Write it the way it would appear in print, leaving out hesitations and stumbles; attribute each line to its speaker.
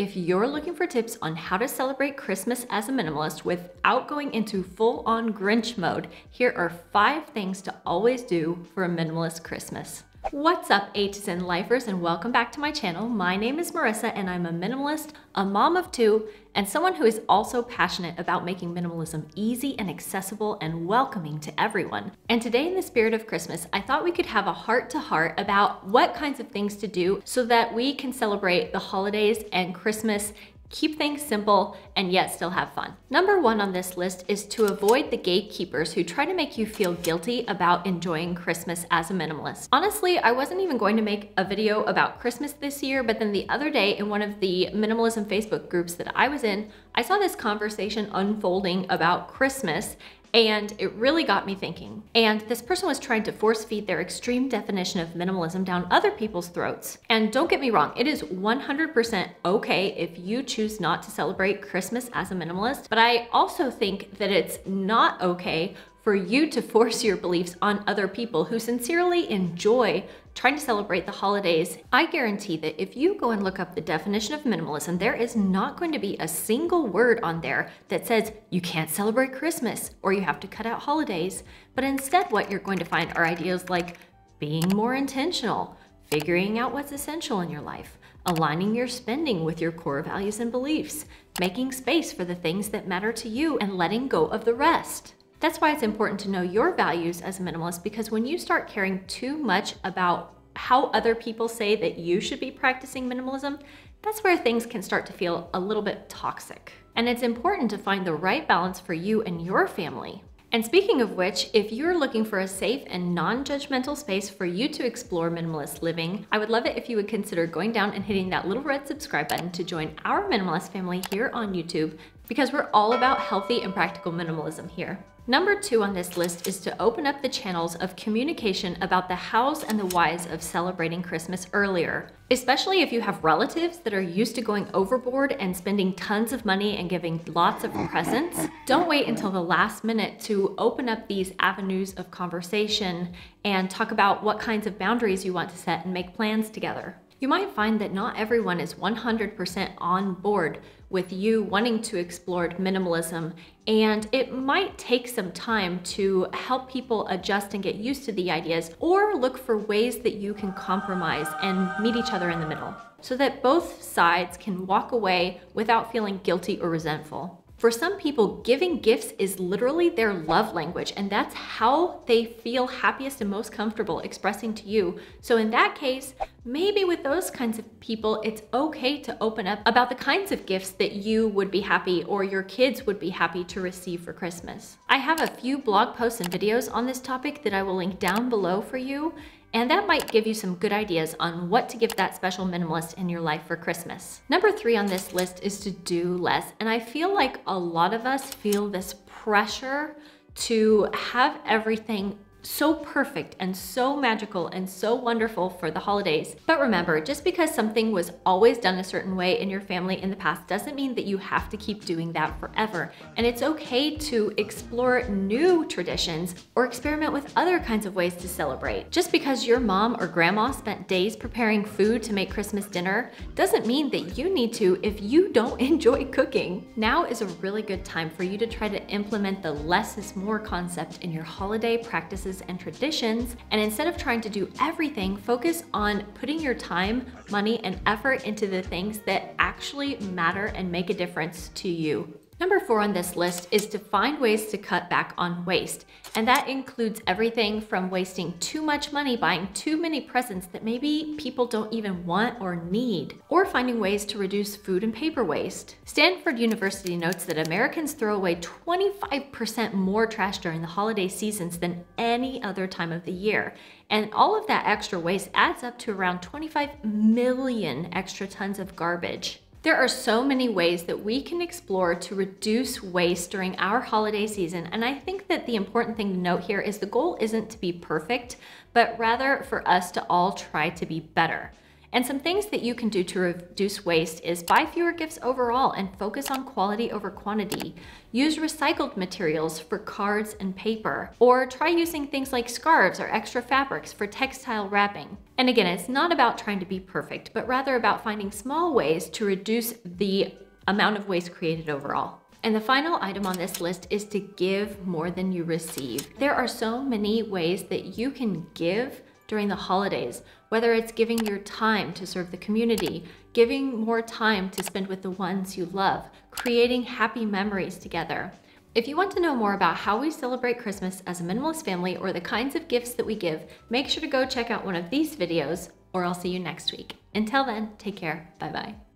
Speaker 1: If you're looking for tips on how to celebrate Christmas as a minimalist without going into full-on Grinch mode, here are 5 things to always do for a minimalist Christmas. What's up, H's and lifers, and welcome back to my channel. My name is Marissa and I'm a minimalist, a mom of 2, and someone who is also passionate about making minimalism easy and accessible and welcoming to everyone. And today, in the spirit of Christmas, I thought we could have a heart-to-heart about what kinds of things to do so that we can celebrate the holidays and Christmas, keep things simple, and yet still have fun. Number 1 on this list is to avoid the gatekeepers who try to make you feel guilty about enjoying Christmas as a minimalist. Honestly, I wasn't even going to make a video about Christmas this year, but then the other day in one of the minimalism Facebook groups that I was in, I saw this conversation unfolding about Christmas, and it really got me thinking. And this person was trying to force feed their extreme definition of minimalism down other people's throats. And don't get me wrong, it is 100% okay if you choose not to celebrate Christmas as a minimalist, but I also think that it's not okay for you to force your beliefs on other people who sincerely enjoy trying to celebrate the holidays. I guarantee that if you go and look up the definition of minimalism, there is not going to be a single word on there that says you can't celebrate Christmas or you have to cut out holidays. But instead, what you're going to find are ideas like being more intentional, figuring out what's essential in your life, aligning your spending with your core values and beliefs, making space for the things that matter to you, and letting go of the rest. That's why it's important to know your values as a minimalist, because when you start caring too much about how other people say that you should be practicing minimalism, that's where things can start to feel a little bit toxic. And it's important to find the right balance for you and your family. And speaking of which, if you're looking for a safe and non-judgmental space for you to explore minimalist living, I would love it if you would consider going down and hitting that little red subscribe button to join our minimalist family here on YouTube, because we're all about healthy and practical minimalism here. Number 2 on this list is to open up the channels of communication about the hows and the whys of celebrating Christmas earlier. Especially if you have relatives that are used to going overboard and spending tons of money and giving lots of presents. Don't wait until the last minute to open up these avenues of conversation and talk about what kinds of boundaries you want to set and make plans together. You might find that not everyone is 100% on board with you wanting to explore minimalism, and it might take some time to help people adjust and get used to the ideas, or look for ways that you can compromise and meet each other in the middle, so that both sides can walk away without feeling guilty or resentful. For some people, giving gifts is literally their love language, and that's how they feel happiest and most comfortable expressing to you. So in that case, maybe with those kinds of people, it's okay to open up about the kinds of gifts that you would be happy or your kids would be happy to receive for Christmas. I have a few blog posts and videos on this topic that I will link down below for you, and that might give you some good ideas on what to give that special minimalist in your life for Christmas. Number 3 on this list is to do less. And I feel like a lot of us feel this pressure to have everything so perfect and so magical and so wonderful for the holidays. But remember, just because something was always done a certain way in your family in the past doesn't mean that you have to keep doing that forever. And it's okay to explore new traditions or experiment with other kinds of ways to celebrate. Just because your mom or grandma spent days preparing food to make Christmas dinner doesn't mean that you need to if you don't enjoy cooking. Now is a really good time for you to try to implement the less is more concept in your holiday practices and traditions, and instead of trying to do everything, focus on putting your time, money, and effort into the things that actually matter and make a difference to you. Number 4 on this list is to find ways to cut back on waste. And that includes everything from wasting too much money buying too many presents that maybe people don't even want or need, or finding ways to reduce food and paper waste. Stanford University notes that Americans throw away 25% more trash during the holiday seasons than any other time of the year. And all of that extra waste adds up to around 25 million extra tons of garbage. There are so many ways that we can explore to reduce waste during our holiday season, and I think that the important thing to note here is the goal isn't to be perfect, but rather for us to all try to be better. And some things that you can do to reduce waste is buy fewer gifts overall and focus on quality over quantity. Use recycled materials for cards and paper, or try using things like scarves or extra fabrics for textile wrapping. And again, it's not about trying to be perfect, but rather about finding small ways to reduce the amount of waste created overall. And the final item on this list is to give more than you receive. There are so many ways that you can give during the holidays, whether it's giving your time to serve the community, giving more time to spend with the ones you love, creating happy memories together. If you want to know more about how we celebrate Christmas as a minimalist family or the kinds of gifts that we give, make sure to go check out one of these videos, or I'll see you next week. Until then, take care. Bye-bye.